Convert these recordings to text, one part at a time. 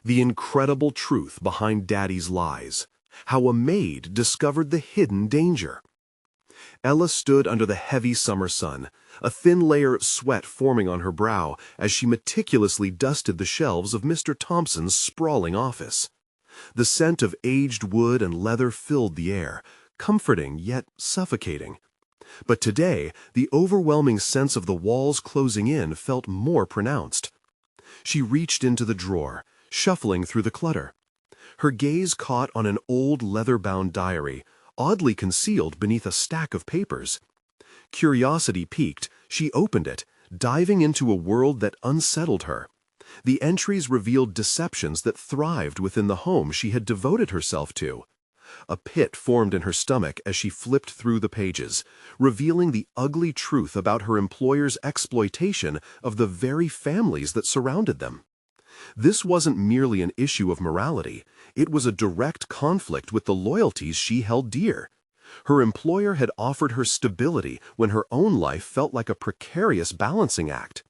The incredible truth behind Daddy's lies. How a maid discovered the hidden danger. Ella stood under the heavy summer sun, a thin layer of sweat forming on her brow as she meticulously dusted the shelves of Mr. Thompson's sprawling office. The scent of aged wood and leather filled the air, comforting yet suffocating. But today, the overwhelming sense of the walls closing in felt more pronounced. She reached into the drawer, shuffling through the clutter. Her gaze caught on an old leather-bound diary, oddly concealed beneath a stack of papers. Curiosity piqued, she opened it, diving into a world that unsettled her. The entries revealed deceptions that thrived within the home she had devoted herself to. A pit formed in her stomach as she flipped through the pages, revealing the ugly truth about her employer's exploitation of the very families that surrounded them. This wasn't merely an issue of morality, it was a direct conflict with the loyalties she held dear. Her employer had offered her stability when her own life felt like a precarious balancing act.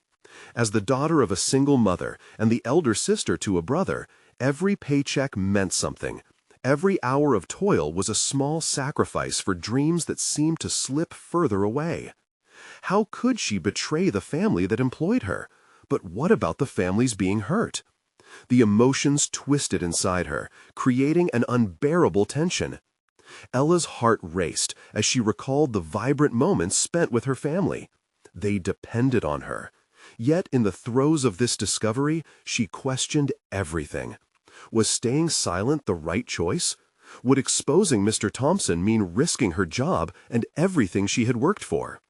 As the daughter of a single mother and the elder sister to a brother, every paycheck meant something. Every hour of toil was a small sacrifice for dreams that seemed to slip further away. How could she betray the family that employed her? But what about the families being hurt? The emotions twisted inside her, creating an unbearable tension. Ella's heart raced as she recalled the vibrant moments spent with her family. They depended on her. Yet in the throes of this discovery, she questioned everything. Was staying silent the right choice? Would exposing Mr. Thompson mean risking her job and everything she had worked for?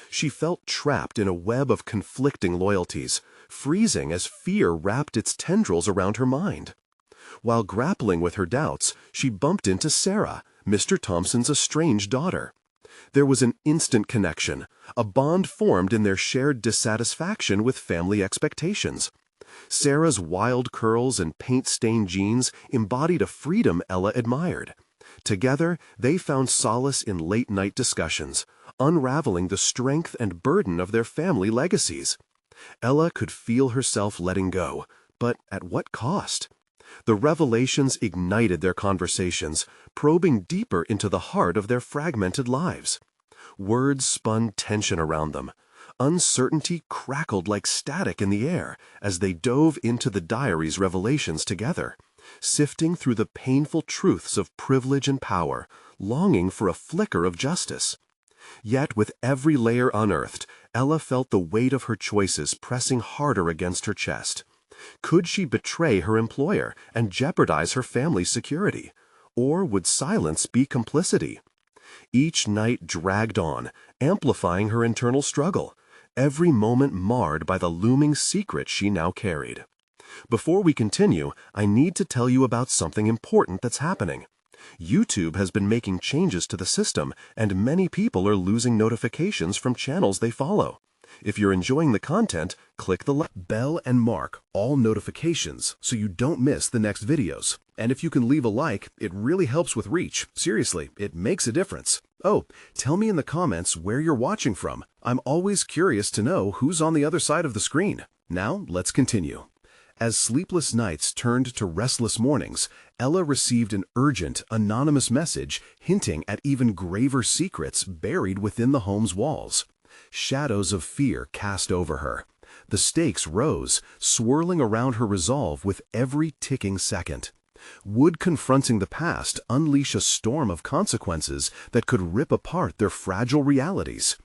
She felt trapped in a web of conflicting loyalties, freezing as fear wrapped its tendrils around her mind. While grappling with her doubts, she bumped into Sarah, Mr. Thompson's estranged daughter. There was an instant connection, a bond formed in their shared dissatisfaction with family expectations. Sarah's wild curls and paint-stained jeans embodied a freedom Ella admired. Together, they found solace in late-night discussions, unraveling the strength and burden of their family legacies. Ella could feel herself letting go, but at what cost? The revelations ignited their conversations, probing deeper into the heart of their fragmented lives. Words spun tension around them. Uncertainty crackled like static in the air as they dove into the diary's revelations together, sifting through the painful truths of privilege and power, longing for a flicker of justice. Yet with every layer unearthed, Ella felt the weight of her choices pressing harder against her chest. Could she betray her employer and jeopardize her family's security? Or would silence be complicity? Each night dragged on, amplifying her internal struggle, every moment marred by the looming secret she now carried. Before we continue, I need to tell you about something important that's happening. YouTube has been making changes to the system, and many people are losing notifications from channels they follow. If you're enjoying the content, click the bell and mark all notifications so you don't miss the next videos. And if you can leave a like, it really helps with reach. Seriously, it makes a difference. Oh, tell me in the comments where you're watching from. I'm always curious to know who's on the other side of the screen. Now, let's continue. As sleepless nights turned to restless mornings, Ella received an urgent, anonymous message hinting at even graver secrets buried within the home's walls. Shadows of fear cast over her. The stakes rose, swirling around her resolve with every ticking second. Would confronting the past unleash a storm of consequences that could rip apart their fragile realities?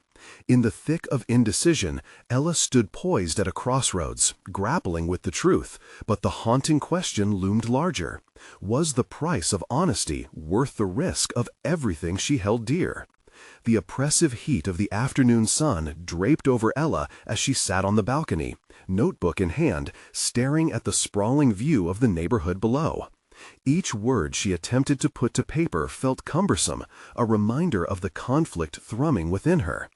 In the thick of indecision, Ella stood poised at a crossroads, grappling with the truth, but the haunting question loomed larger. Was the price of honesty worth the risk of everything she held dear? The oppressive heat of the afternoon sun draped over Ella as she sat on the balcony, notebook in hand, staring at the sprawling view of the neighborhood below. Each word she attempted to put to paper felt cumbersome, a reminder of the conflict thrumming within her.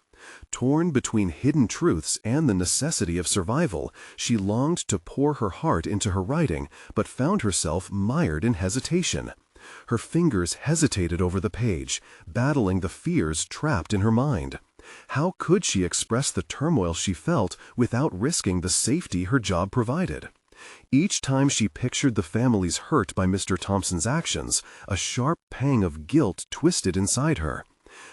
Torn between hidden truths and the necessity of survival, she longed to pour her heart into her writing, but found herself mired in hesitation. Her fingers hesitated over the page, battling the fears trapped in her mind. How could she express the turmoil she felt without risking the safety her job provided? Each time she pictured the family's hurt by Mr. Thompson's actions, a sharp pang of guilt twisted inside her.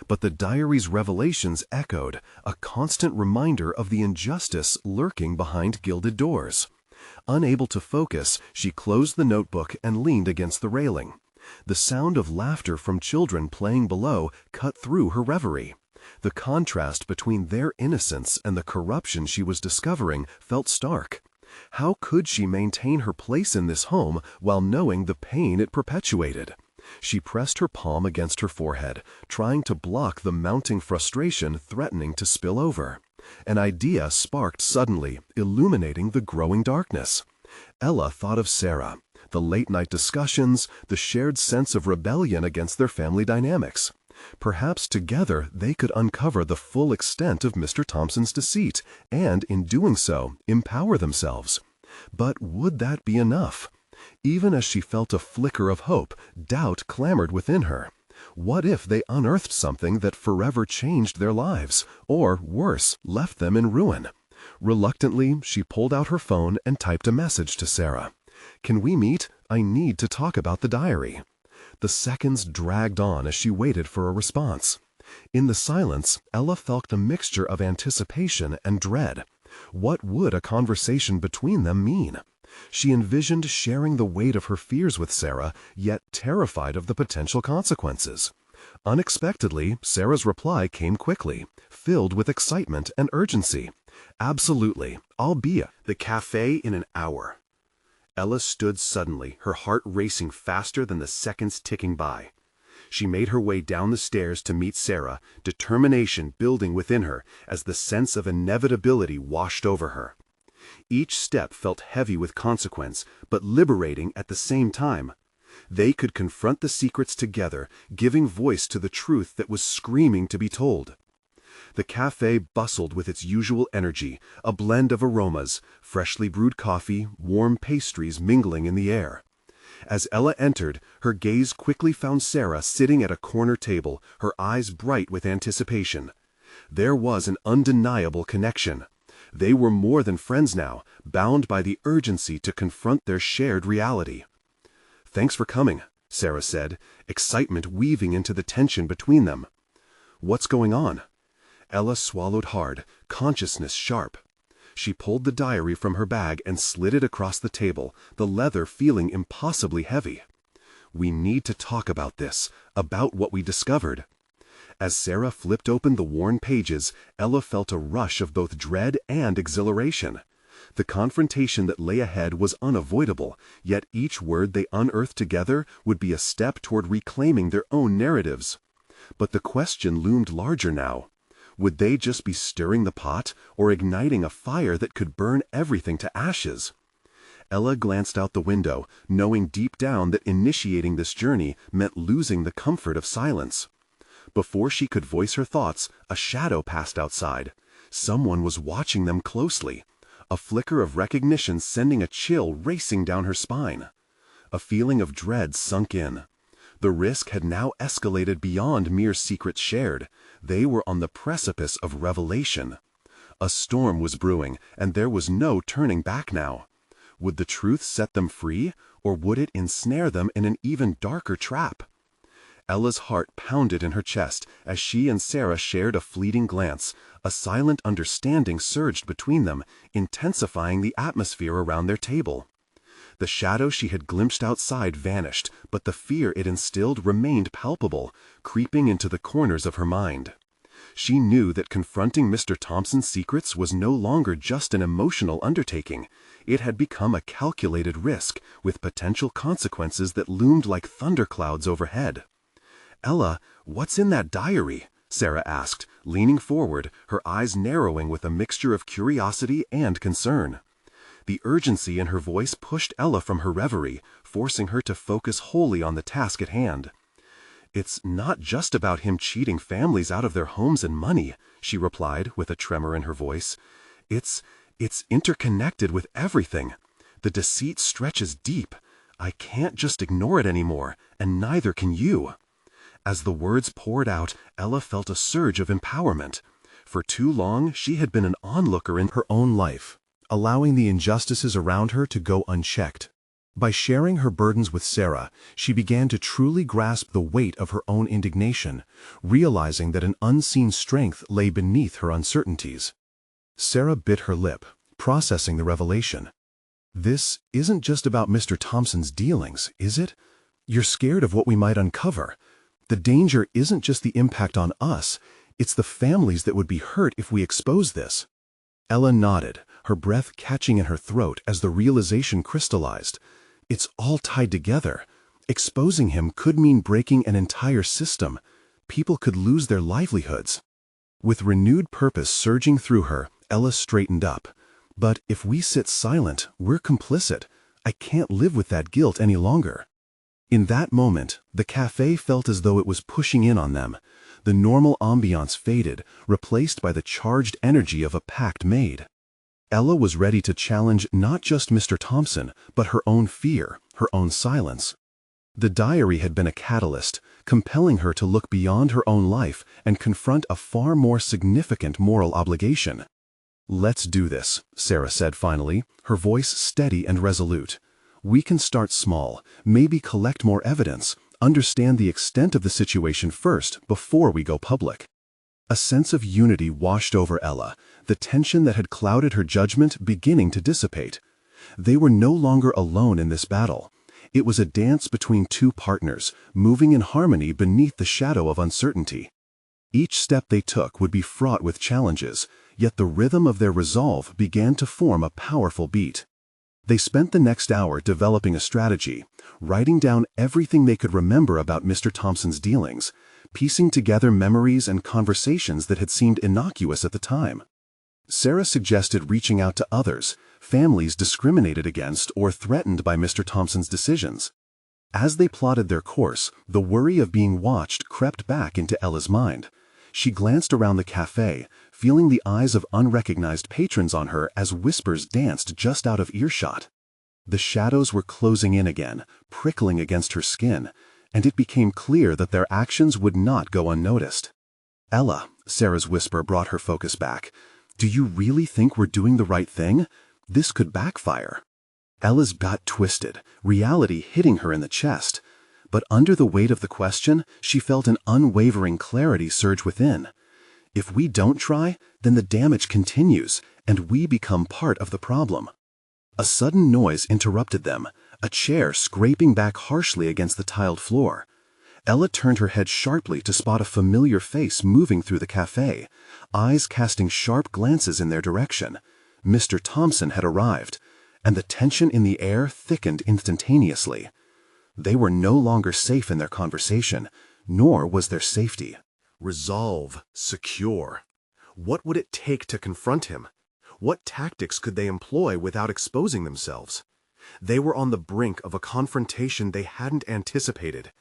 But the diary's revelations echoed, a constant reminder of the injustice lurking behind gilded doors. Unable to focus, she closed the notebook and leaned against the railing. The sound of laughter from children playing below cut through her reverie. The contrast between their innocence and the corruption she was discovering felt stark. How could she maintain her place in this home while knowing the pain it perpetuated? She pressed her palm against her forehead, trying to block the mounting frustration threatening to spill over. An idea sparked suddenly, illuminating the growing darkness. Ella thought of Sarah, the late-night discussions, the shared sense of rebellion against their family dynamics. Perhaps together they could uncover the full extent of Mr. Thompson's deceit and, in doing so, empower themselves. But would that be enough? Even as she felt a flicker of hope, doubt clamored within her. What if they unearthed something that forever changed their lives, or, worse, left them in ruin? Reluctantly, she pulled out her phone and typed a message to Sarah. "Can we meet? I need to talk about the diary." The seconds dragged on as she waited for a response. In the silence, Ella felt a mixture of anticipation and dread. What would a conversation between them mean? She envisioned sharing the weight of her fears with Sarah, yet terrified of the potential consequences. Unexpectedly, Sarah's reply came quickly, filled with excitement and urgency. "Absolutely. I'll be at the cafe in an hour." Ella stood suddenly, her heart racing faster than the seconds ticking by. She made her way down the stairs to meet Sarah, determination building within her as the sense of inevitability washed over her. Each step felt heavy with consequence, but liberating at the same time. They could confront the secrets together, giving voice to the truth that was screaming to be told. The cafe bustled with its usual energy, a blend of aromas, freshly brewed coffee, warm pastries mingling in the air. As Ella entered, her gaze quickly found Sarah sitting at a corner table, her eyes bright with anticipation. There was an undeniable connection. They were more than friends now, bound by the urgency to confront their shared reality. "Thanks for coming," Sarah said, excitement weaving into the tension between them. "What's going on?" Ella swallowed hard, consciousness sharp. She pulled the diary from her bag and slid it across the table, the leather feeling impossibly heavy. "We need to talk about this, about what we discovered." As Sarah flipped open the worn pages, Ella felt a rush of both dread and exhilaration. The confrontation that lay ahead was unavoidable, yet each word they unearthed together would be a step toward reclaiming their own narratives. But the question loomed larger now. Would they just be stirring the pot, or igniting a fire that could burn everything to ashes? Ella glanced out the window, knowing deep down that initiating this journey meant losing the comfort of silence. Before she could voice her thoughts, a shadow passed outside. Someone was watching them closely. A flicker of recognition sending a chill racing down her spine. A feeling of dread sunk in. The risk had now escalated beyond mere secrets shared. They were on the precipice of revelation. A storm was brewing, and there was no turning back now. Would the truth set them free, or would it ensnare them in an even darker trap? Ella's heart pounded in her chest as she and Sarah shared a fleeting glance. A silent understanding surged between them, intensifying the atmosphere around their table. The shadow she had glimpsed outside vanished, but the fear it instilled remained palpable, creeping into the corners of her mind. She knew that confronting Mr. Thompson's secrets was no longer just an emotional undertaking. It had become a calculated risk, with potential consequences that loomed like thunderclouds overhead. "Ella, what's in that diary?" Sarah asked, leaning forward, her eyes narrowing with a mixture of curiosity and concern. The urgency in her voice pushed Ella from her reverie, forcing her to focus wholly on the task at hand. "It's not just about him cheating families out of their homes and money," she replied with a tremor in her voice. It's interconnected with everything. The deceit stretches deep. I can't just ignore it anymore, and neither can you." As the words poured out, Ella felt a surge of empowerment. For too long, she had been an onlooker in her own life, allowing the injustices around her to go unchecked. By sharing her burdens with Sarah, she began to truly grasp the weight of her own indignation, realizing that an unseen strength lay beneath her uncertainties. Sarah bit her lip, processing the revelation. This isn't just about Mr. Thompson's dealings, is it? You're scared of what we might uncover. The danger isn't just the impact on us, it's the families that would be hurt if we expose this. Ella nodded, her breath catching in her throat as the realization crystallized. It's all tied together. Exposing him could mean breaking an entire system. People could lose their livelihoods. With renewed purpose surging through her, Ella straightened up. But if we sit silent, we're complicit. I can't live with that guilt any longer. In that moment, the cafe felt as though it was pushing in on them. The normal ambiance faded, replaced by the charged energy of a packed MAID. Ella was ready to challenge not just Mr. Thompson, but her own fear, her own silence. The diary had been a catalyst, compelling her to look beyond her own life and confront a far more significant moral obligation. "Let's do this," Sarah said finally, her voice steady and resolute. "We can start small, maybe collect more evidence, understand the extent of the situation first before we go public." A sense of unity washed over Ella, the tension that had clouded her judgment beginning to dissipate. They were no longer alone in this battle. It was a dance between two partners, moving in harmony beneath the shadow of uncertainty. Each step they took would be fraught with challenges, yet the rhythm of their resolve began to form a powerful beat. They spent the next hour developing a strategy, writing down everything they could remember about Mr. Thompson's dealings, piecing together memories and conversations that had seemed innocuous at the time. Sarah suggested reaching out to others, families discriminated against or threatened by Mr. Thompson's decisions. As they plotted their course, the worry of being watched crept back into Ella's mind. She glanced around the cafe, feeling the eyes of unrecognized patrons on her as whispers danced just out of earshot. The shadows were closing in again, prickling against her skin, and it became clear that their actions would not go unnoticed. "Ella," Sarah's whisper brought her focus back. "Do you really think we're doing the right thing? This could backfire." Ella's gut twisted, reality hitting her in the chest. But under the weight of the question, she felt an unwavering clarity surge within. If we don't try, then the damage continues, and we become part of the problem. A sudden noise interrupted them, a chair scraping back harshly against the tiled floor. Ella turned her head sharply to spot a familiar face moving through the cafe, eyes casting sharp glances in their direction. Mr. Thompson had arrived, and the tension in the air thickened instantaneously. They were no longer safe in their conversation, nor was there safety. Resolve, secure. What would it take to confront him? What tactics could they employ without exposing themselves? They were on the brink of a confrontation they hadn't anticipated,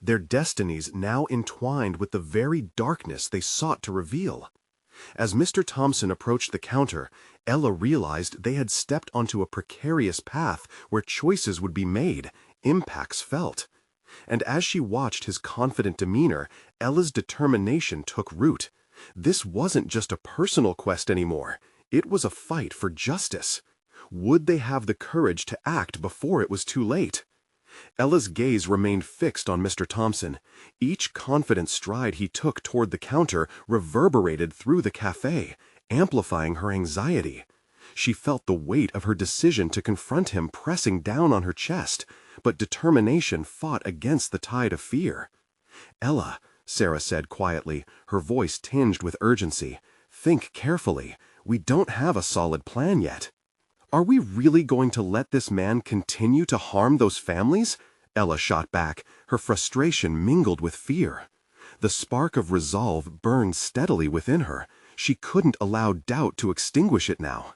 their destinies now entwined with the very darkness they sought to reveal. As Mr. Thompson approached the counter, Ella realized they had stepped onto a precarious path where choices would be made, impacts felt. And as she watched his confident demeanor, Ella's determination took root. This wasn't just a personal quest anymore. It was a fight for justice. Would they have the courage to act before it was too late? Ella's gaze remained fixed on Mr. Thompson. Each confident stride he took toward the counter reverberated through the cafe, amplifying her anxiety. She felt the weight of her decision to confront him pressing down on her chest, but determination fought against the tide of fear. "Ella," Sarah said quietly, her voice tinged with urgency, "think carefully. We don't have a solid plan yet." "Are we really going to let this man continue to harm those families?" Ella shot back, her frustration mingled with fear. The spark of resolve burned steadily within her. She couldn't allow doubt to extinguish it now.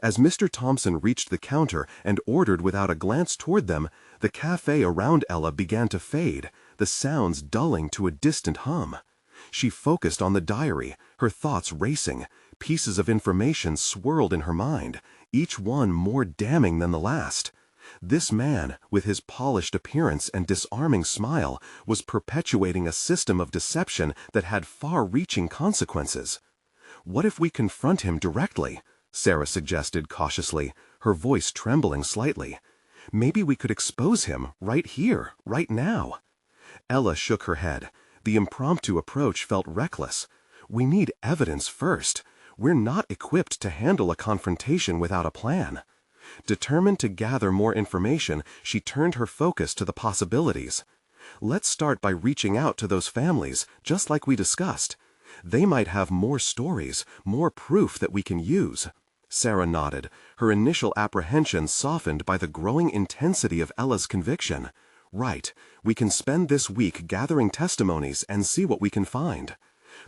As Mr. Thompson reached the counter and ordered without a glance toward them, the cafe around Ella began to fade, the sounds dulling to a distant hum. She focused on the diary, her thoughts racing. Pieces of information swirled in her mind, each one more damning than the last. This man, with his polished appearance and disarming smile, was perpetuating a system of deception that had far-reaching consequences. What if we confront him directly? Sarah suggested cautiously, her voice trembling slightly. "Maybe we could expose him right here, right now." Ella shook her head. The impromptu approach felt reckless. "We need evidence first. We're not equipped to handle a confrontation without a plan." Determined to gather more information, she turned her focus to the possibilities. "Let's start by reaching out to those families, just like we discussed. They might have more stories, more proof that we can use." Sarah nodded, her initial apprehension softened by the growing intensity of Ella's conviction. "Right, we can spend this week gathering testimonies and see what we can find."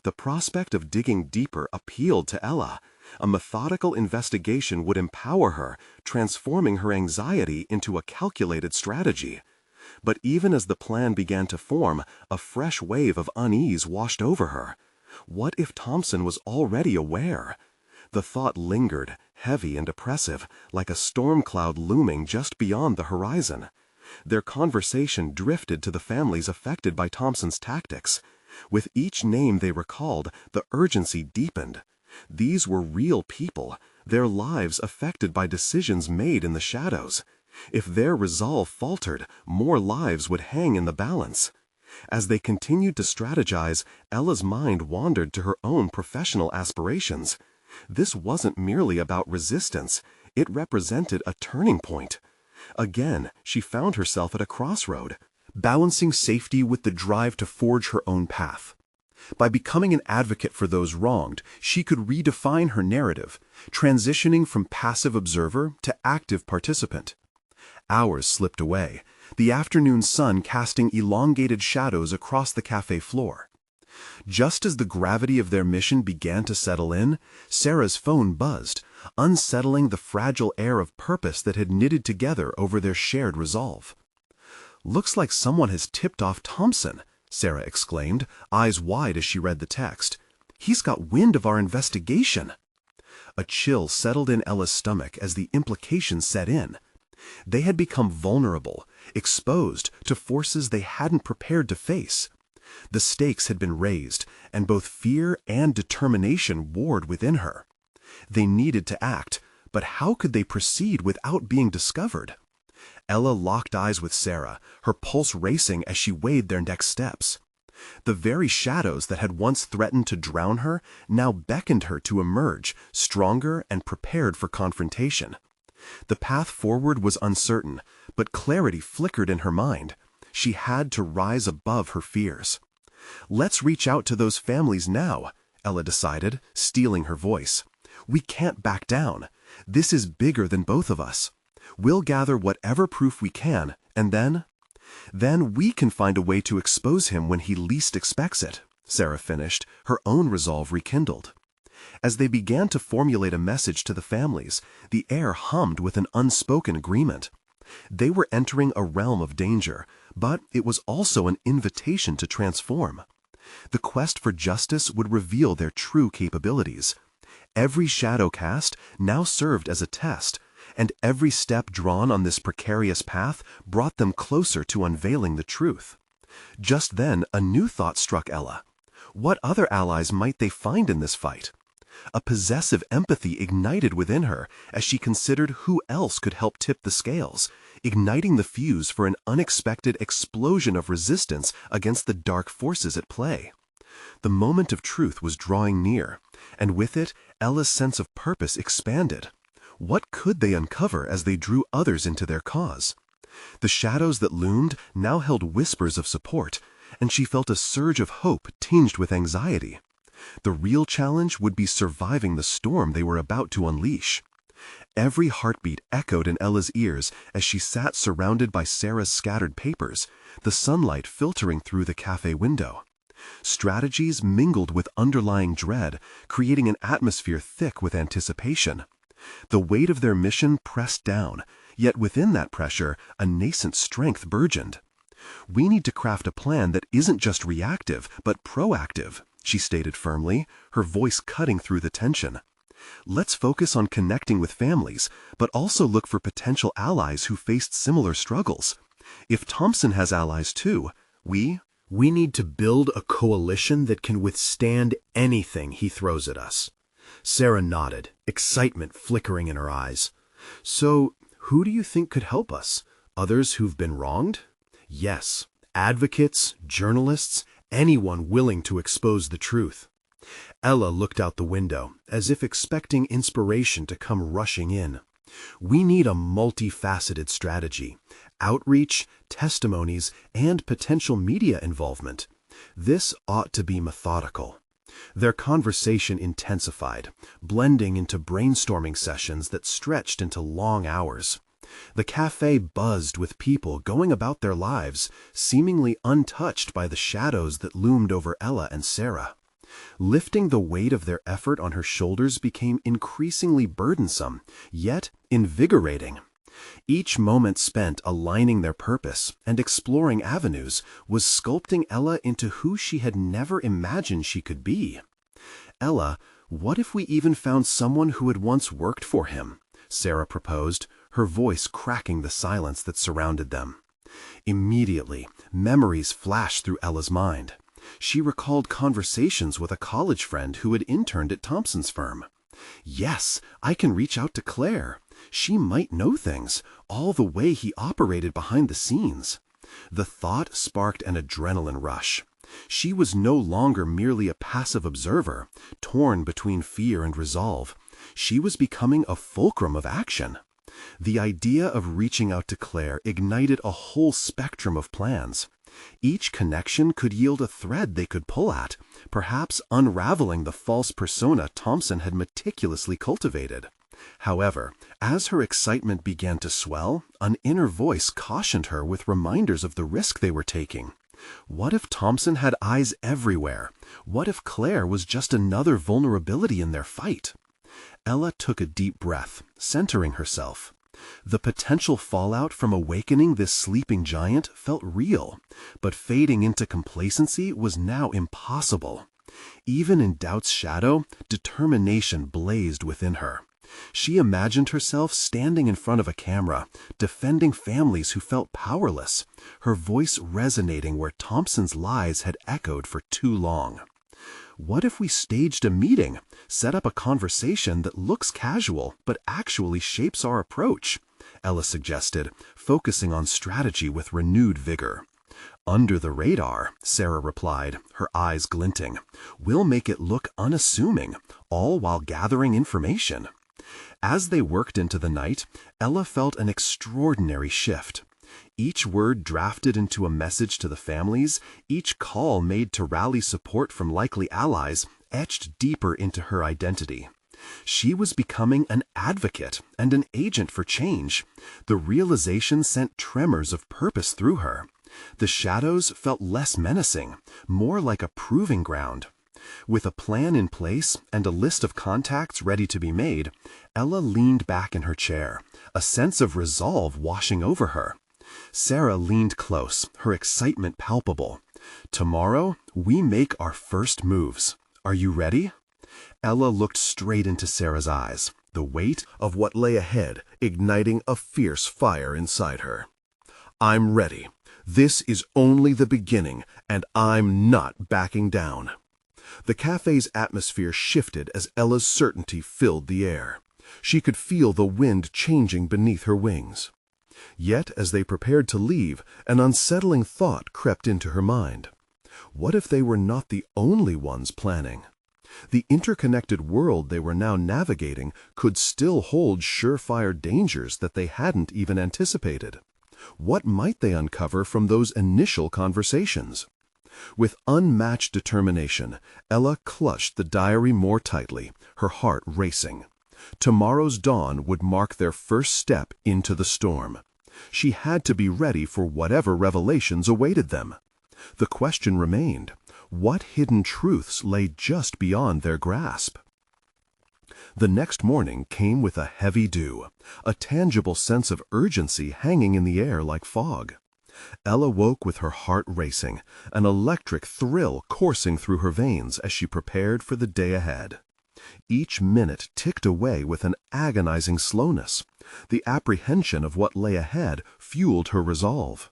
The prospect of digging deeper appealed to Ella. A methodical investigation would empower her, transforming her anxiety into a calculated strategy. But even as the plan began to form, a fresh wave of unease washed over her. What if Thompson was already aware? The thought lingered, heavy and oppressive, like a storm cloud looming just beyond the horizon. Their conversation drifted to the families affected by Thompson's tactics. With each name they recalled, the urgency deepened. These were real people, their lives affected by decisions made in the shadows. If their resolve faltered, more lives would hang in the balance. As they continued to strategize, Ella's mind wandered to her own professional aspirations. This wasn't merely about resistance, it represented a turning point. Again, she found herself at a crossroad, balancing safety with the drive to forge her own path. By becoming an advocate for those wronged, she could redefine her narrative, transitioning from passive observer to active participant. Hours slipped away, the afternoon sun casting elongated shadows across the cafe floor. Just as the gravity of their mission began to settle in, Sarah's phone buzzed, unsettling the fragile air of purpose that had knitted together over their shared resolve. "Looks like someone has tipped off Thompson," Sarah exclaimed, eyes wide as she read the text. "He's got wind of our investigation." A chill settled in Ella's stomach as the implications set in. They had become vulnerable, exposed to forces they hadn't prepared to face. The stakes had been raised, and both fear and determination warred within her. They needed to act, but how could they proceed without being discovered? Ella locked eyes with Sarah, her pulse racing as she weighed their next steps. The very shadows that had once threatened to drown her now beckoned her to emerge, stronger and prepared for confrontation. The path forward was uncertain, but clarity flickered in her mind. She had to rise above her fears. "Let's reach out to those families now," Ella decided, steeling her voice. "We can't back down. This is bigger than both of us. We'll gather whatever proof we can, and then we can find a way to expose him when he least expects it," Sarah finished, her own resolve rekindled. As they began to formulate a message to the families, the air hummed with an unspoken agreement. They were entering a realm of danger, but it was also an invitation to transform. The quest for justice would reveal their true capabilities. Every shadow cast now served as a test, and every step drawn on this precarious path brought them closer to unveiling the truth. Just then, a new thought struck Ella. What other allies might they find in this fight? A possessive empathy ignited within her as she considered who else could help tip the scales, igniting the fuse for an unexpected explosion of resistance against the dark forces at play. The moment of truth was drawing near, and with it, Ella's sense of purpose expanded. What could they uncover as they drew others into their cause? The shadows that loomed now held whispers of support, and she felt a surge of hope tinged with anxiety. The real challenge would be surviving the storm they were about to unleash. Every heartbeat echoed in Ella's ears as she sat surrounded by Sarah's scattered papers, the sunlight filtering through the cafe window. Strategies mingled with underlying dread, creating an atmosphere thick with anticipation. The weight of their mission pressed down, yet within that pressure, a nascent strength burgeoned. "We need to craft a plan that isn't just reactive, but proactive," she stated firmly, her voice cutting through the tension. "Let's focus on connecting with families, but also look for potential allies who faced similar struggles. If Thompson has allies too, we need to build a coalition that can withstand anything he throws at us." Sarah nodded, excitement flickering in her eyes. "So, who do you think could help us? Others who've been wronged?" "Yes, advocates, journalists, anyone willing to expose the truth." Ella looked out the window, as if expecting inspiration to come rushing in. "We need a multifaceted strategy: outreach, testimonies, and potential media involvement. This ought to be methodical." Their conversation intensified, blending into brainstorming sessions that stretched into long hours. The cafe buzzed with people going about their lives, seemingly untouched by the shadows that loomed over Ella and Sarah. Lifting the weight of their effort on her shoulders became increasingly burdensome, yet invigorating. Each moment spent aligning their purpose and exploring avenues was sculpting Ella into who she had never imagined she could be. "Ella, what if we even found someone who had once worked for him?" Sarah proposed, her voice cracking the silence that surrounded them. Immediately, memories flashed through Ella's mind. She recalled conversations with a college friend who had interned at Thompson's firm. "Yes, I can reach out to Claire. She might know things, all the way he operated behind the scenes." The thought sparked an adrenaline rush. She was no longer merely a passive observer, torn between fear and resolve. She was becoming a fulcrum of action. The idea of reaching out to Claire ignited a whole spectrum of plans. Each connection could yield a thread they could pull at, perhaps unraveling the false persona Thompson had meticulously cultivated. However, as her excitement began to swell, an inner voice cautioned her with reminders of the risk they were taking. What if Thompson had eyes everywhere? What if Claire was just another vulnerability in their fight? Ella took a deep breath, centering herself. The potential fallout from awakening this sleeping giant felt real, but fading into complacency was now impossible. Even in doubt's shadow, determination blazed within her. She imagined herself standing in front of a camera, defending families who felt powerless, her voice resonating where Thompson's lies had echoed for too long. "What if we staged a meeting, set up a conversation that looks casual but actually shapes our approach?" Ella suggested, focusing on strategy with renewed vigor. "Under the radar," Sarah replied, her eyes glinting. "We'll make it look unassuming, all while gathering information." As they worked into the night, Ella felt an extraordinary shift. Each word drafted into a message to the families, each call made to rally support from likely allies, etched deeper into her identity. She was becoming an advocate and an agent for change. The realization sent tremors of purpose through her. The shadows felt less menacing, more like a proving ground. With a plan in place and a list of contacts ready to be made, Ella leaned back in her chair, a sense of resolve washing over her. Sarah leaned close, her excitement palpable. "Tomorrow, we make our first moves. Are you ready?" Ella looked straight into Sarah's eyes, the weight of what lay ahead igniting a fierce fire inside her. "I'm ready. This is only the beginning, and I'm not backing down." The cafe's atmosphere shifted as Ella's certainty filled the air. She could feel the wind changing beneath her wings. Yet, as they prepared to leave, an unsettling thought crept into her mind. What if they were not the only ones planning? The interconnected world they were now navigating could still hold surefire dangers that they hadn't even anticipated. What might they uncover from those initial conversations? With unmatched determination, Ella clutched the diary more tightly, her heart racing. Tomorrow's dawn would mark their first step into the storm. She had to be ready for whatever revelations awaited them. The question remained, what hidden truths lay just beyond their grasp? The next morning came with a heavy dew, a tangible sense of urgency hanging in the air like fog. Ella woke with her heart racing, an electric thrill coursing through her veins as she prepared for the day ahead. Each minute ticked away with an agonizing slowness. The apprehension of what lay ahead fueled her resolve.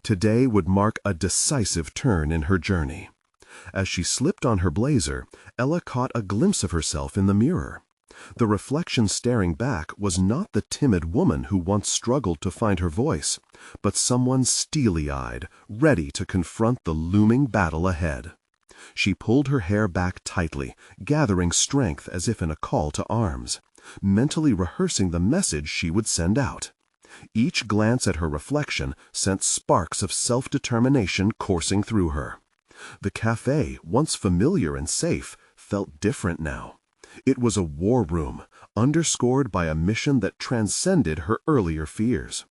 Today would mark a decisive turn in her journey. As she slipped on her blazer, Ella caught a glimpse of herself in the mirror. The reflection staring back was not the timid woman who once struggled to find her voice, but someone steely-eyed, ready to confront the looming battle ahead. She pulled her hair back tightly, gathering strength as if in a call to arms, mentally rehearsing the message she would send out. Each glance at her reflection sent sparks of self-determination coursing through her. The cafe, once familiar and safe, felt different now. It was a war room, underscored by a mission that transcended her earlier fears.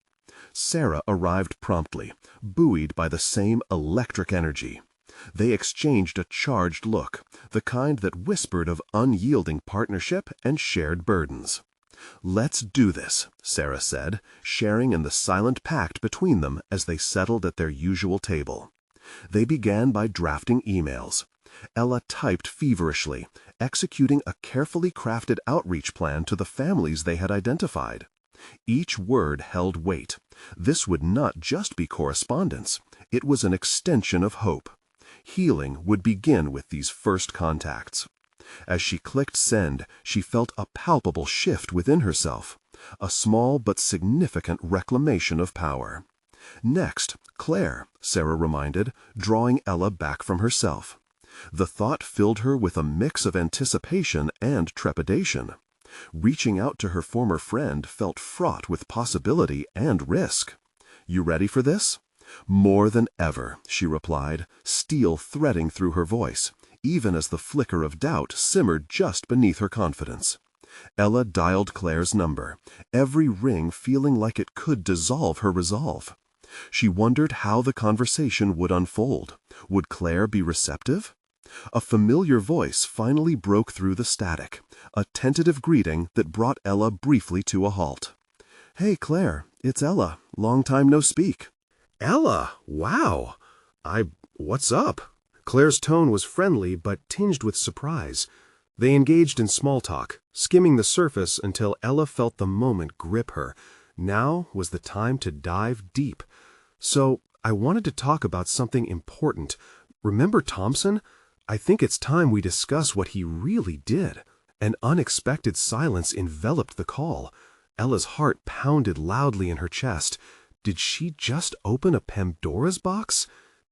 Sarah arrived promptly, buoyed by the same electric energy. They exchanged a charged look, the kind that whispered of unyielding partnership and shared burdens. "Let's do this," Sarah said, sharing in the silent pact between them as they settled at their usual table. They began by drafting emails. Ella typed feverishly, executing a carefully crafted outreach plan to the families they had identified. Each word held weight. This would not just be correspondence. It was an extension of hope. Healing would begin with these first contacts. As she clicked send, she felt a palpable shift within herself, a small but significant reclamation of power. "Next, Claire," Sarah reminded, drawing Ella back from herself. The thought filled her with a mix of anticipation and trepidation. Reaching out to her former friend felt fraught with possibility and risk. "You ready for this?" "More than ever," she replied, steel threading through her voice, even as the flicker of doubt simmered just beneath her confidence. Ella dialed Claire's number, every ring feeling like it could dissolve her resolve. She wondered how the conversation would unfold. Would Claire be receptive? A familiar voice finally broke through the static, a tentative greeting that brought Ella briefly to a halt. "Hey, Claire, it's Ella. Long time no speak." Ella, wow. What's up? Claire's tone was friendly but tinged with surprise. They engaged in small talk, skimming the surface until Ella felt the moment grip her. Now was the time to dive deep. "So, I wanted to talk about something important. Remember Thompson? I think it's time we discuss what he really did." An unexpected silence enveloped the call. Ella's heart pounded loudly in her chest. Did she just open a Pandora's box?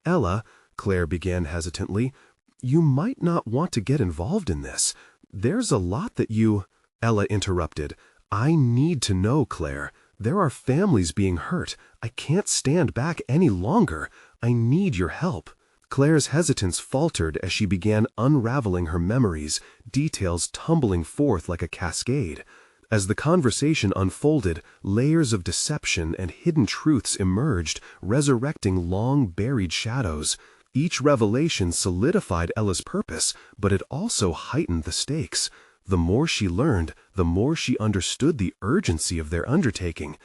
"Ella," Claire began hesitantly, "you might not want to get involved in this. There's a lot that you—" Ella interrupted. "I need to know, Claire. There are families being hurt. I can't stand back any longer. I need your help." Claire's hesitance faltered as she began unraveling her memories, details tumbling forth like a cascade. As the conversation unfolded, layers of deception and hidden truths emerged, resurrecting long-buried shadows. Each revelation solidified Ella's purpose, but it also heightened the stakes. The more she learned, the more she understood the urgency of their undertaking.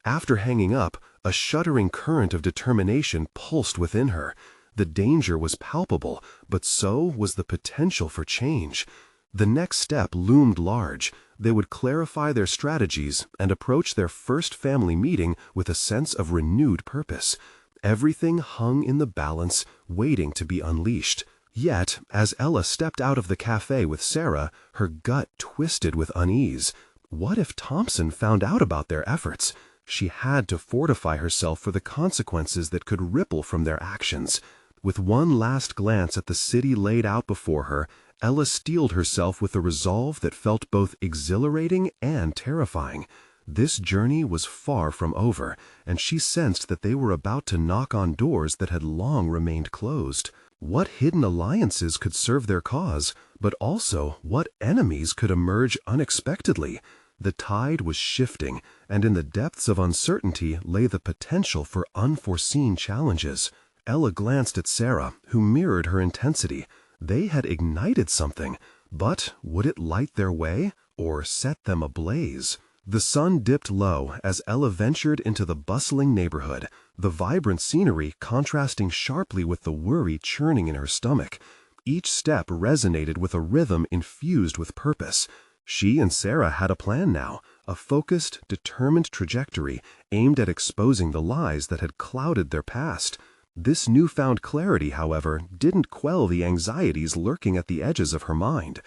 After hanging up, a shuddering current of determination pulsed within her. The danger was palpable, but so was the potential for change. The next step loomed large. They would clarify their strategies and approach their first family meeting with a sense of renewed purpose. Everything hung in the balance, waiting to be unleashed. Yet, as Ella stepped out of the cafe with Sarah, her gut twisted with unease. What if Thompson found out about their efforts? She had to fortify herself for the consequences that could ripple from their actions. With one last glance at the city laid out before her, Ella steeled herself with a resolve that felt both exhilarating and terrifying. This journey was far from over, and she sensed that they were about to knock on doors that had long remained closed. What hidden alliances could serve their cause, but also what enemies could emerge unexpectedly? The tide was shifting, and in the depths of uncertainty lay the potential for unforeseen challenges. Ella glanced at Sarah, who mirrored her intensity. They had ignited something, but would it light their way or set them ablaze? The sun dipped low as Ella ventured into the bustling neighborhood, the vibrant scenery contrasting sharply with the worry churning in her stomach. Each step resonated with a rhythm infused with purpose. She and Sarah had a plan now, a focused, determined trajectory aimed at exposing the lies that had clouded their past. This newfound clarity, however, didn't quell the anxieties lurking at the edges of her mind.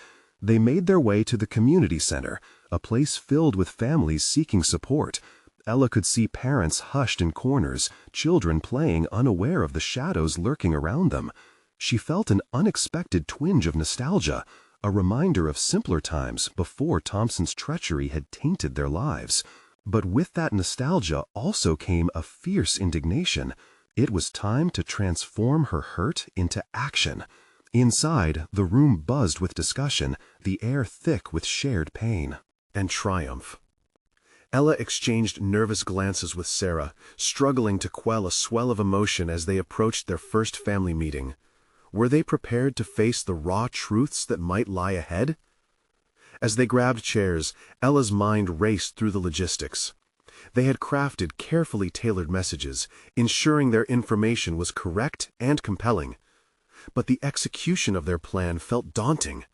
They made their way to the community center, a place filled with families seeking support. Ella could see parents hushed in corners, children playing unaware of the shadows lurking around them. She felt an unexpected twinge of nostalgia, a reminder of simpler times before Thompson's treachery had tainted their lives. But with that nostalgia also came a fierce indignation. It was time to transform her hurt into action. Inside, the room buzzed with discussion, the air thick with shared pain and triumph. Ella exchanged nervous glances with Sarah, struggling to quell a swell of emotion as they approached their first family meeting. Were they prepared to face the raw truths that might lie ahead? As they grabbed chairs, Ella's mind raced through the logistics. They had crafted carefully tailored messages, ensuring their information was correct and compelling. But the execution of their plan felt daunting.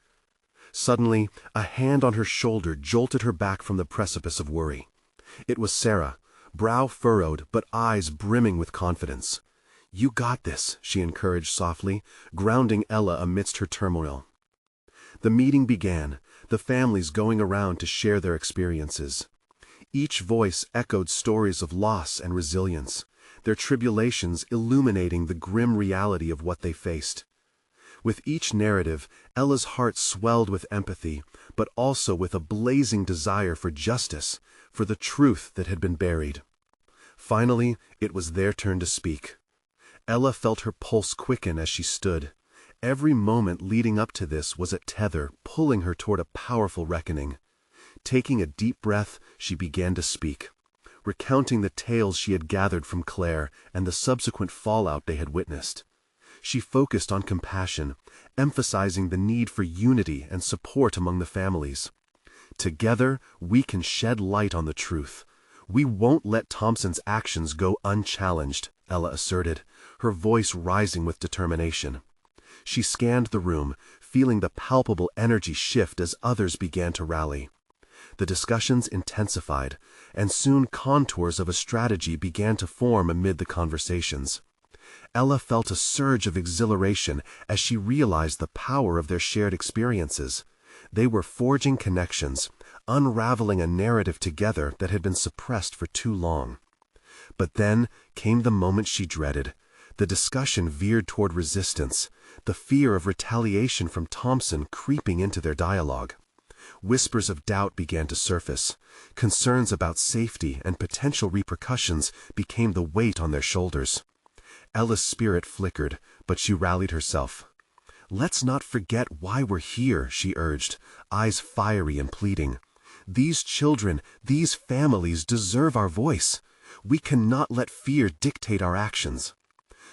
Suddenly, a hand on her shoulder jolted her back from the precipice of worry. It was Sarah, brow furrowed but eyes brimming with confidence. "You got this," she encouraged softly, grounding Ella amidst her turmoil. The meeting began, the families going around to share their experiences. Each voice echoed stories of loss and resilience, their tribulations illuminating the grim reality of what they faced. With each narrative, Ella's heart swelled with empathy, but also with a blazing desire for justice, for the truth that had been buried. Finally, it was their turn to speak. Ella felt her pulse quicken as she stood. Every moment leading up to this was a tether pulling her toward a powerful reckoning. Taking a deep breath, she began to speak, recounting the tales she had gathered from Claire and the subsequent fallout they had witnessed. She focused on compassion, emphasizing the need for unity and support among the families. "Together, we can shed light on the truth. We won't let Thompson's actions go unchallenged," Ella asserted, her voice rising with determination. She scanned the room, feeling the palpable energy shift as others began to rally. The discussions intensified, and soon contours of a strategy began to form amid the conversations. Ella felt a surge of exhilaration as she realized the power of their shared experiences. They were forging connections, unraveling a narrative together that had been suppressed for too long. But then came the moment she dreaded. The discussion veered toward resistance, the fear of retaliation from Thompson creeping into their dialogue. Whispers of doubt began to surface. Concerns about safety and potential repercussions became the weight on their shoulders. Ella's spirit flickered, but she rallied herself. "Let's not forget why we're here," she urged, eyes fiery and pleading. "These children, these families deserve our voice. We cannot let fear dictate our actions."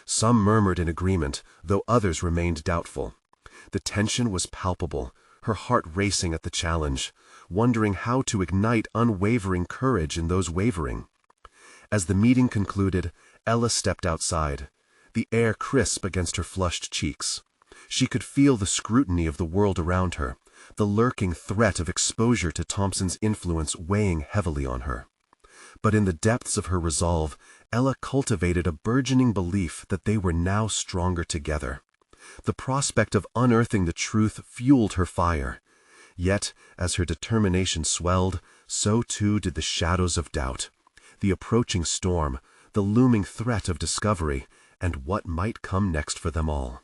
Some murmured in agreement, though others remained doubtful. The tension was palpable, her heart racing at the challenge, wondering how to ignite unwavering courage in those wavering. As the meeting concluded, Ella stepped outside, the air crisp against her flushed cheeks. She could feel the scrutiny of the world around her, the lurking threat of exposure to Thompson's influence weighing heavily on her. But in the depths of her resolve, Ella cultivated a burgeoning belief that they were now stronger together. The prospect of unearthing the truth fueled her fire. Yet, as her determination swelled, so too did the shadows of doubt, the approaching storm, the looming threat of discovery, and what might come next for them all.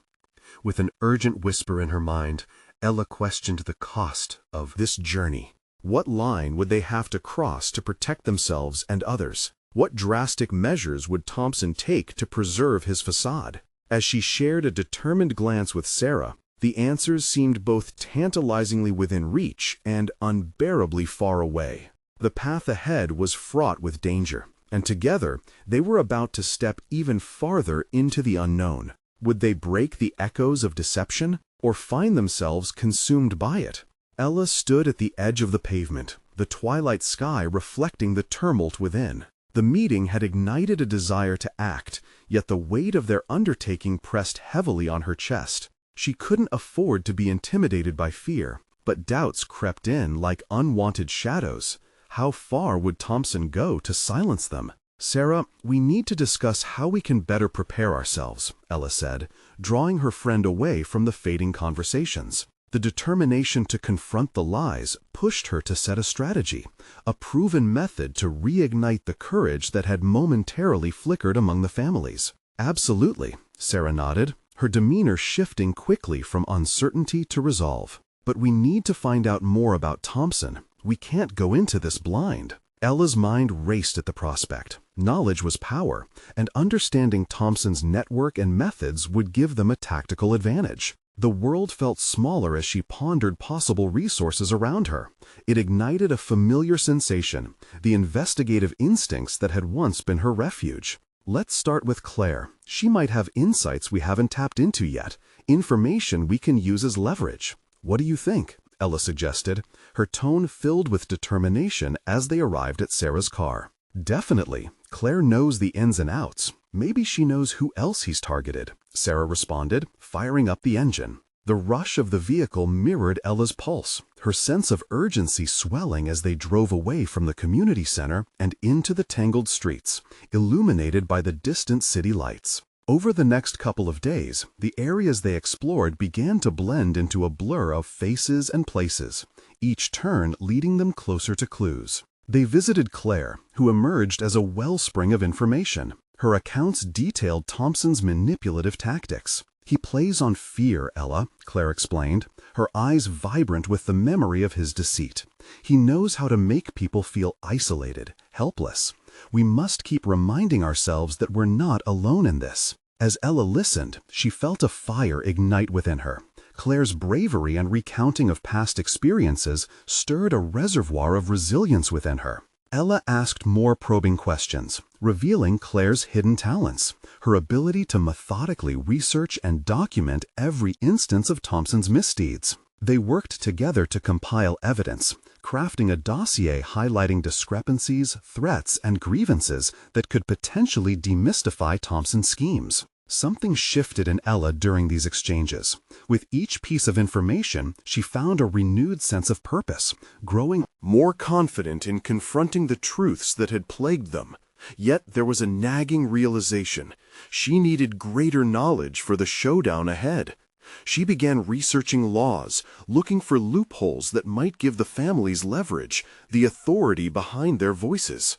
With an urgent whisper in her mind, Ella questioned the cost of this journey. What line would they have to cross to protect themselves and others? What drastic measures would Thompson take to preserve his facade? As she shared a determined glance with Sarah, the answers seemed both tantalizingly within reach and unbearably far away. The path ahead was fraught with danger, and together they were about to step even farther into the unknown. Would they break the echoes of deception, or find themselves consumed by it? Ella stood at the edge of the pavement, the twilight sky reflecting the tumult within. The meeting had ignited a desire to act, yet the weight of their undertaking pressed heavily on her chest. She couldn't afford to be intimidated by fear, but doubts crept in like unwanted shadows. How far would Thompson go to silence them? "Sarah, we need to discuss how we can better prepare ourselves," Ella said, drawing her friend away from the fading conversations. The determination to confront the lies pushed her to set a strategy, a proven method to reignite the courage that had momentarily flickered among the families. Absolutely, Sarah nodded, her demeanor shifting quickly from uncertainty to resolve. But we need to find out more about Thompson. We can't go into this blind. Ella's mind raced at the prospect. Knowledge was power, and understanding Thompson's network and methods would give them a tactical advantage. The world felt smaller as she pondered possible resources around her. It ignited a familiar sensation, the investigative instincts that had once been her refuge. Let's start with Claire. She might have insights we haven't tapped into yet, information we can use as leverage. What do you think? Ella suggested, her tone filled with determination as they arrived at Sarah's car. Definitely. Claire knows the ins and outs. Maybe she knows who else he's targeted, Sarah responded, firing up the engine. The rush of the vehicle mirrored Ella's pulse, her sense of urgency swelling as they drove away from the community center and into the tangled streets, illuminated by the distant city lights. Over the next couple of days, the areas they explored began to blend into a blur of faces and places, each turn leading them closer to clues. They visited Claire, who emerged as a wellspring of information. Her accounts detailed Thompson's manipulative tactics. He plays on fear, Ella, Claire explained, her eyes vibrant with the memory of his deceit. He knows how to make people feel isolated, helpless. We must keep reminding ourselves that we're not alone in this. As Ella listened, she felt a fire ignite within her. Claire's bravery and recounting of past experiences stirred a reservoir of resilience within her. Ella asked more probing questions, revealing Claire's hidden talents, her ability to methodically research and document every instance of Thompson's misdeeds. They worked together to compile evidence, crafting a dossier highlighting discrepancies, threats, and grievances that could potentially demystify Thompson's schemes. Something shifted in Ella during these exchanges. With each piece of information, she found a renewed sense of purpose, growing more confident in confronting the truths that had plagued them. Yet there was a nagging realization. She needed greater knowledge for the showdown ahead. She began researching laws, looking for loopholes that might give the families leverage, the authority behind their voices.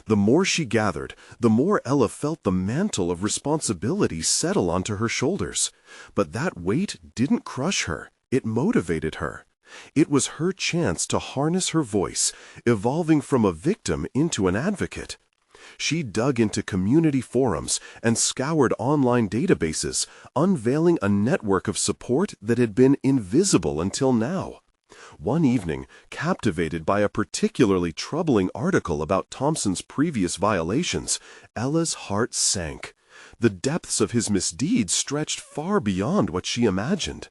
The more she gathered, the more Ella felt the mantle of responsibility settle onto her shoulders. But that weight didn't crush her. It motivated her. It was her chance to harness her voice, evolving from a victim into an advocate. She dug into community forums and scoured online databases, unveiling a network of support that had been invisible until now. One evening, captivated by a particularly troubling article about Thompson's previous violations, Ella's heart sank. The depths of his misdeeds stretched far beyond what she imagined.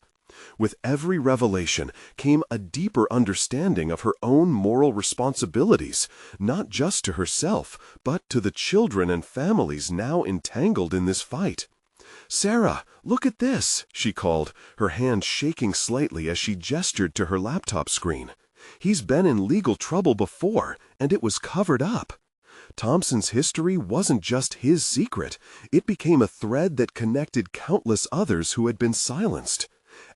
With every revelation came a deeper understanding of her own moral responsibilities, not just to herself, but to the children and families now entangled in this fight. "Sarah, look at this," she called, her hand shaking slightly as she gestured to her laptop screen. "He's been in legal trouble before, and it was covered up." Thompson's history wasn't just his secret. It became a thread that connected countless others who had been silenced.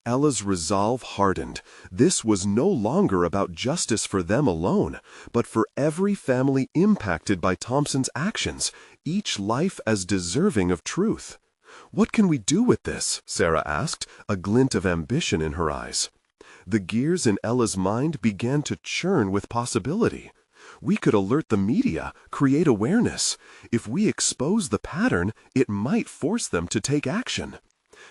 Ella's resolve hardened. This was no longer about justice for them alone, but for every family impacted by Thompson's actions, each life as deserving of truth. "What can we do with this?" Sarah asked, a glint of ambition in her eyes. The gears in Ella's mind began to churn with possibility. We could alert the media, create awareness. If we expose the pattern, it might force them to take action.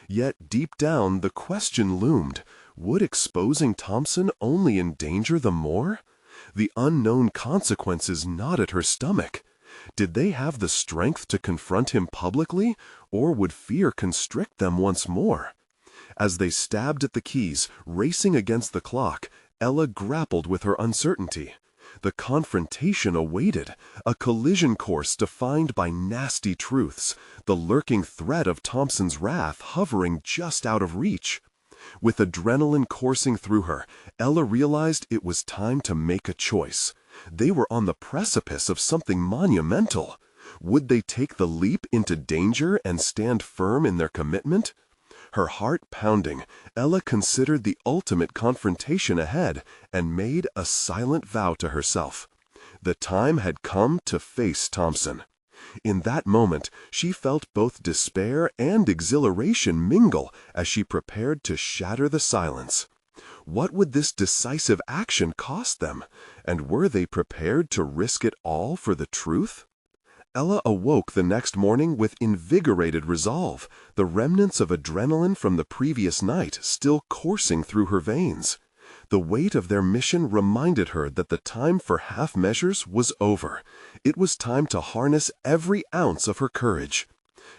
Yet deep down, the question loomed, would exposing Thompson only endanger them more? The unknown consequences gnawed at her stomach. Did they have the strength to confront him publicly, or would fear constrict them once more? As they stabbed at the keys, racing against the clock, Ella grappled with her uncertainty. The confrontation awaited, a collision course defined by nasty truths, the lurking threat of Thompson's wrath hovering just out of reach. With adrenaline coursing through her, Ella realized it was time to make a choice. They were on the precipice of something monumental. Would they take the leap into danger and stand firm in their commitment? Her heart pounding, Ella considered the ultimate confrontation ahead and made a silent vow to herself. The time had come to face Thompson. In that moment, she felt both despair and exhilaration mingle as she prepared to shatter the silence. What would this decisive action cost them, and were they prepared to risk it all for the truth? Ella awoke the next morning with invigorated resolve, the remnants of adrenaline from the previous night still coursing through her veins. The weight of their mission reminded her that the time for half measures was over. It was time to harness every ounce of her courage.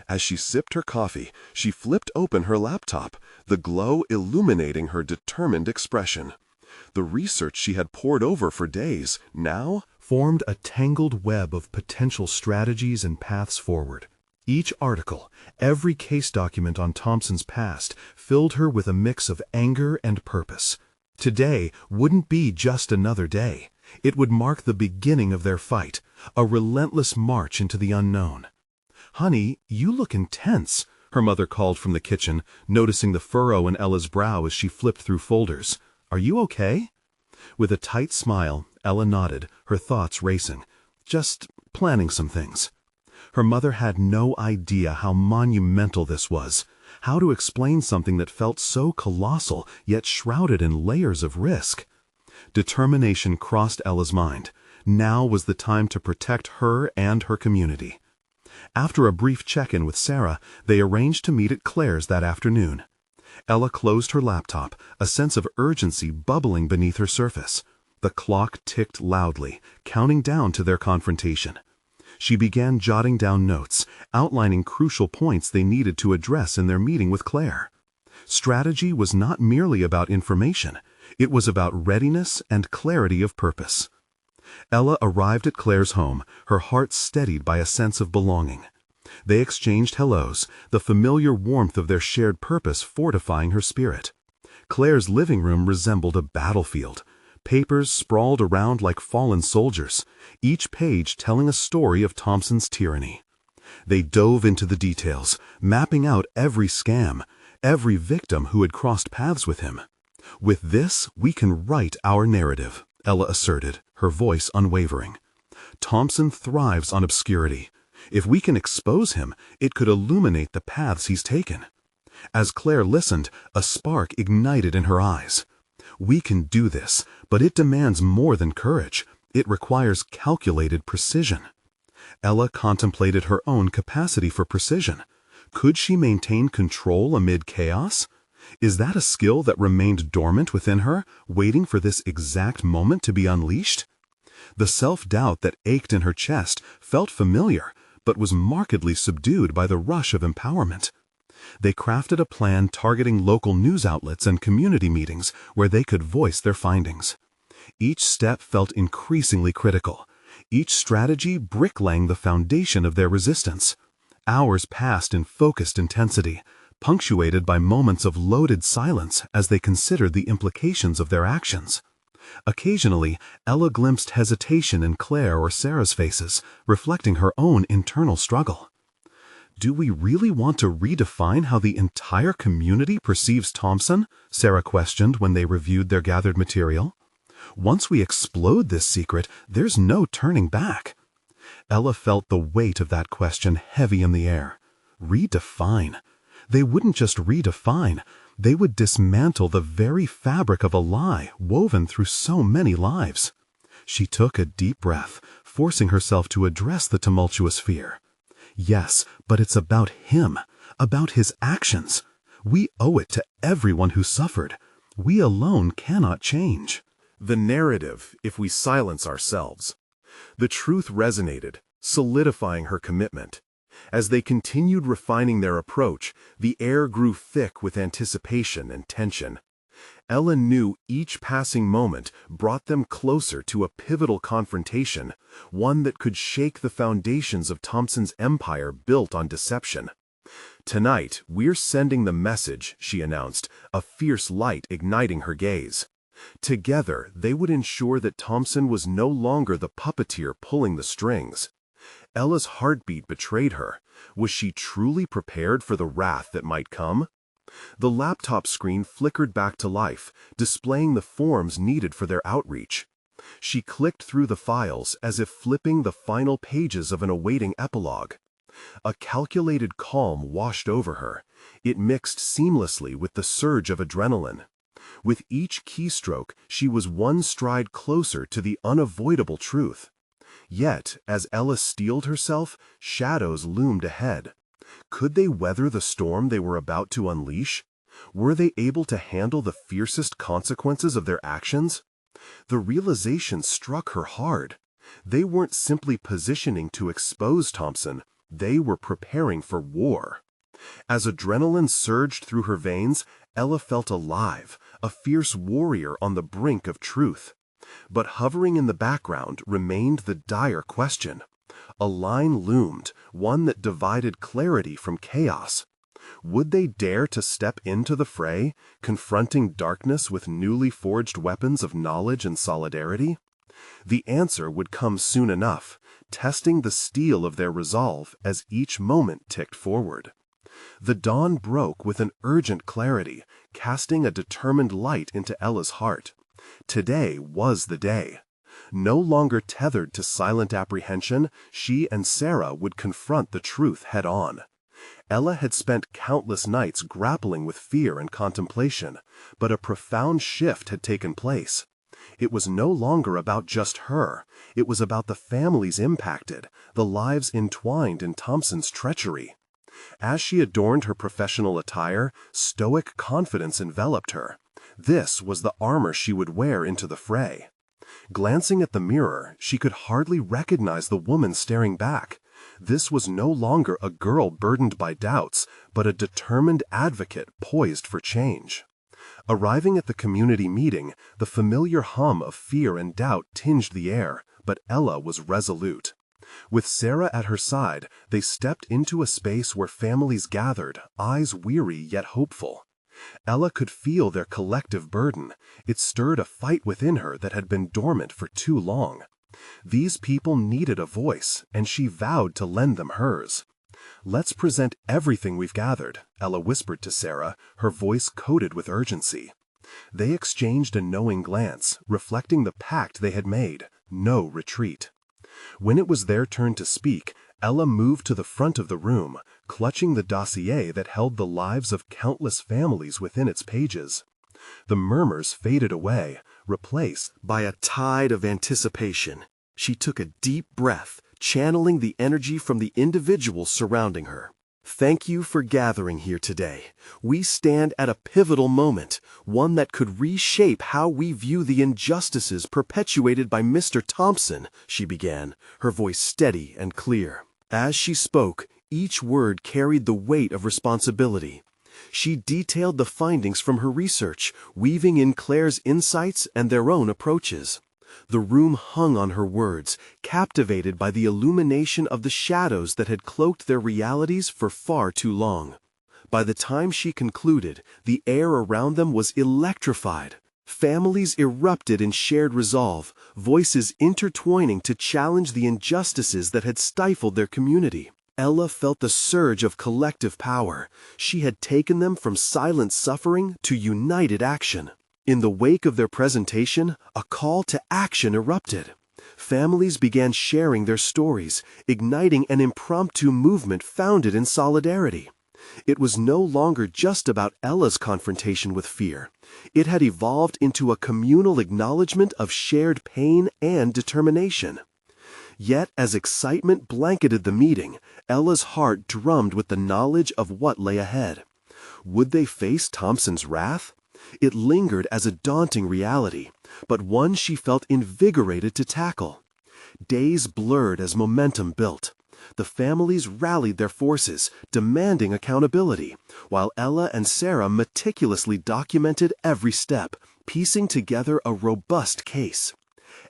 As she sipped her coffee, she flipped open her laptop, the glow illuminating her determined expression. The research she had pored over for days now formed a tangled web of potential strategies and paths forward. Each article, every case document on Thompson's past, filled her with a mix of anger and purpose. Today wouldn't be just another day. It would mark the beginning of their fight, a relentless march into the unknown. "Honey, you look intense," her mother called from the kitchen, noticing the furrow in Ella's brow as she flipped through folders. "Are you okay?" With a tight smile, Ella nodded, her thoughts racing. "Just planning some things." Her mother had no idea how monumental this was, how to explain something that felt so colossal yet shrouded in layers of risk. Determination crossed Ella's mind. Now was the time to protect her and her community. After a brief check-in with Sarah, they arranged to meet at Claire's that afternoon. Ella closed her laptop, a sense of urgency bubbling beneath her surface. The clock ticked loudly, counting down to their confrontation. She began jotting down notes, outlining crucial points they needed to address in their meeting with Claire. Strategy was not merely about information. It was about readiness and clarity of purpose. Ella arrived at Claire's home, her heart steadied by a sense of belonging. They exchanged hellos, the familiar warmth of their shared purpose fortifying her spirit. Claire's living room resembled a battlefield. Papers sprawled around like fallen soldiers, each page telling a story of Thompson's tyranny. They dove into the details, mapping out every scam, every victim who had crossed paths with him. "With this, we can write our narrative," Ella asserted, her voice unwavering. "Thompson thrives on obscurity. If we can expose him, it could illuminate the paths he's taken." As Claire listened, a spark ignited in her eyes. "We can do this, but it demands more than courage. It requires calculated precision." Ella contemplated her own capacity for precision. Could she maintain control amid chaos? Is that a skill that remained dormant within her, waiting for this exact moment to be unleashed? The self-doubt that ached in her chest felt familiar, but was markedly subdued by the rush of empowerment. They crafted a plan targeting local news outlets and community meetings where they could voice their findings. Each step felt increasingly critical, each strategy bricklaying the foundation of their resistance. Hours passed in focused intensity, punctuated by moments of loaded silence as they considered the implications of their actions. Occasionally, Ella glimpsed hesitation in Claire or Sarah's faces, reflecting her own internal struggle. "Do we really want to redefine how the entire community perceives Thompson?" Sarah questioned when they reviewed their gathered material. "Once we explode this secret, there's no turning back." Ella felt the weight of that question heavy in the air. Redefine. They wouldn't just redefine, they would dismantle the very fabric of a lie woven through so many lives. She took a deep breath, forcing herself to address the tumultuous fear. "Yes, but it's about him, about his actions. We owe it to everyone who suffered. We alone cannot change." The narrative, if we silence ourselves. The truth resonated, solidifying her commitment. As they continued refining their approach, the air grew thick with anticipation and tension. Ella knew each passing moment brought them closer to a pivotal confrontation, one that could shake the foundations of Thompson's empire built on deception. "Tonight, we're sending the message," she announced, a fierce light igniting her gaze. Together, they would ensure that Thompson was no longer the puppeteer pulling the strings. Ella's heartbeat betrayed her. Was she truly prepared for the wrath that might come? The laptop screen flickered back to life, displaying the forms needed for their outreach. She clicked through the files as if flipping the final pages of an awaiting epilogue. A calculated calm washed over her. It mixed seamlessly with the surge of adrenaline. With each keystroke, she was one stride closer to the unavoidable truth. Yet, as Ella steeled herself, shadows loomed ahead. Could they weather the storm they were about to unleash? Were they able to handle the fiercest consequences of their actions? The realization struck her hard. They weren't simply positioning to expose Thompson, they were preparing for war. As adrenaline surged through her veins, Ella felt alive, a fierce warrior on the brink of truth. But hovering in the background remained the dire question. A line loomed, one that divided clarity from chaos. Would they dare to step into the fray, confronting darkness with newly forged weapons of knowledge and solidarity? The answer would come soon enough, testing the steel of their resolve as each moment ticked forward. The dawn broke with an urgent clarity, casting a determined light into Ella's heart. Today was the day. No longer tethered to silent apprehension, she and Sarah would confront the truth head-on. Ella had spent countless nights grappling with fear and contemplation, but a profound shift had taken place. It was no longer about just her. It was about the families impacted, the lives entwined in Thompson's treachery. As she adorned her professional attire, stoic confidence enveloped her. This was the armor she would wear into the fray. Glancing at the mirror, she could hardly recognize the woman staring back. This was no longer a girl burdened by doubts, but a determined advocate poised for change. Arriving at the community meeting, the familiar hum of fear and doubt tinged the air, but Ella was resolute. With Sarah at her side, they stepped into a space where families gathered, eyes weary yet hopeful. Ella could feel their collective burden. It stirred a fight within her that had been dormant for too long. These people needed a voice, and she vowed to lend them hers. "Let's present everything we've gathered," Ella whispered to Sarah, her voice coated with urgency. They exchanged a knowing glance, reflecting the pact they had made: no retreat. When it was their turn to speak, Ella moved to the front of the room, clutching the dossier that held the lives of countless families within its pages. The murmurs faded away, replaced by a tide of anticipation. She took a deep breath, channeling the energy from the individuals surrounding her. "Thank you for gathering here today. We stand at a pivotal moment, one that could reshape how we view the injustices perpetuated by Mr. Thompson," she began, her voice steady and clear. As she spoke, each word carried the weight of responsibility. She detailed the findings from her research, weaving in Claire's insights and their own approaches. The room hung on her words, captivated by the illumination of the shadows that had cloaked their realities for far too long. By the time she concluded, the air around them was electrified. Families erupted in shared resolve, voices intertwining to challenge the injustices that had stifled their community. Ella felt the surge of collective power. She had taken them from silent suffering to united action. In the wake of their presentation, a call to action erupted. Families began sharing their stories, igniting an impromptu movement founded in solidarity. It was no longer just about Ella's confrontation with fear. It had evolved into a communal acknowledgement of shared pain and determination. Yet, as excitement blanketed the meeting, Ella's heart drummed with the knowledge of what lay ahead. Would they face Thompson's wrath? It lingered as a daunting reality, but one she felt invigorated to tackle. Days blurred as momentum built. The families rallied their forces, demanding accountability, while Ella and Sarah meticulously documented every step, piecing together a robust case.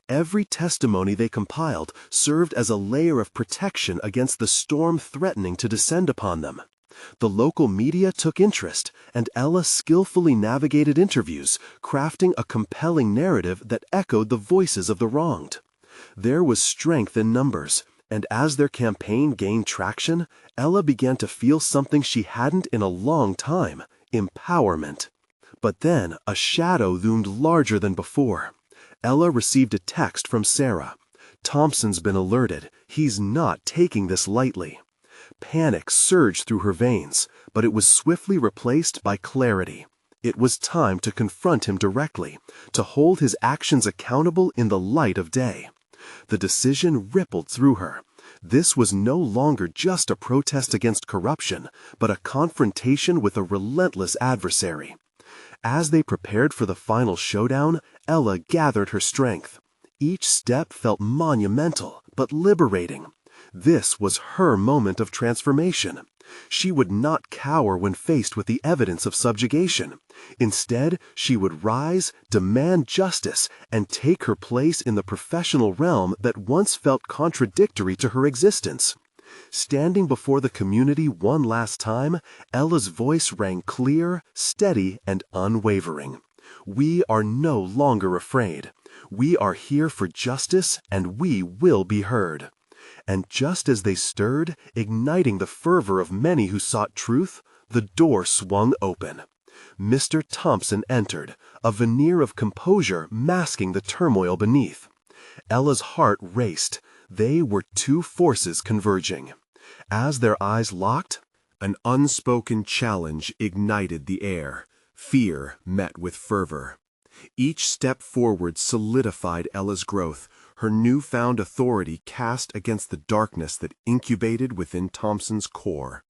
Every testimony they compiled served as a layer of protection against the storm threatening to descend upon them. The local media took interest, and Ella skillfully navigated interviews, crafting a compelling narrative that echoed the voices of the wronged. There was strength in numbers, and as their campaign gained traction, Ella began to feel something she hadn't in a long time: empowerment. But then a shadow loomed larger than before. Ella received a text from Sarah. Thompson's been alerted. He's not taking this lightly. Panic surged through her veins, but it was swiftly replaced by clarity. It was time to confront him directly, to hold his actions accountable in the light of day. The decision rippled through her. This was no longer just a protest against corruption, but a confrontation with a relentless adversary. As they prepared for the final showdown, Ella gathered her strength. Each step felt monumental, but liberating. This was her moment of transformation. She would not cower when faced with the evidence of subjugation. Instead, she would rise, demand justice, and take her place in the professional realm that once felt contradictory to her existence. Standing before the community one last time, Ella's voice rang clear, steady, and unwavering. We are no longer afraid. We are here for justice, and we will be heard. And just as they stirred, igniting the fervor of many who sought truth, the door swung open. Mr. Thompson entered, a veneer of composure masking the turmoil beneath. Ella's heart raced. They were two forces converging. As their eyes locked, an unspoken challenge ignited the air. Fear met with fervor. Each step forward solidified Ella's growth, her newfound authority cast against the darkness that incubated within Thompson's core.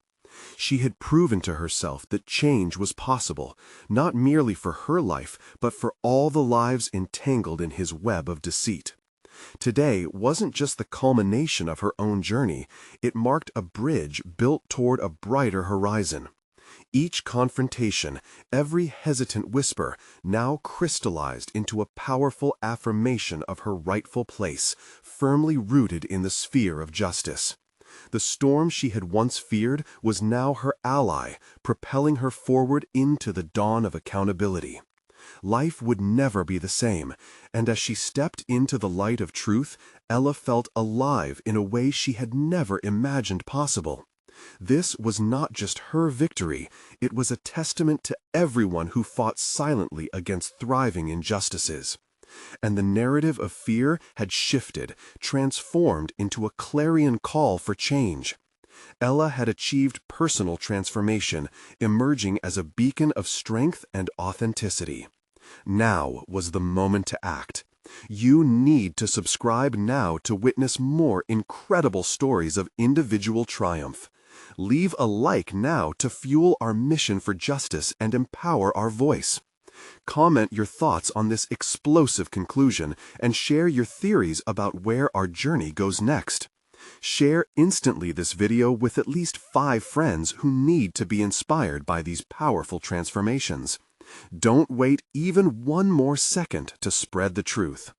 She had proven to herself that change was possible, not merely for her life, but for all the lives entangled in his web of deceit. Today wasn't just the culmination of her own journey, it marked a bridge built toward a brighter horizon. Each confrontation, every hesitant whisper, now crystallized into a powerful affirmation of her rightful place, firmly rooted in the sphere of justice. The storm she had once feared was now her ally, propelling her forward into the dawn of accountability. Life would never be the same, and as she stepped into the light of truth, Ella felt alive in a way she had never imagined possible. This was not just her victory, it was a testament to everyone who fought silently against thriving injustices. And the narrative of fear had shifted, transformed into a clarion call for change. Ella had achieved personal transformation, emerging as a beacon of strength and authenticity. Now was the moment to act. You need to subscribe now to witness more incredible stories of individual triumph. Leave a like now to fuel our mission for justice and empower our voice. Comment your thoughts on this explosive conclusion and share your theories about where our journey goes next. Share instantly this video with at least 5 friends who need to be inspired by these powerful transformations. Don't wait even one more second to spread the truth.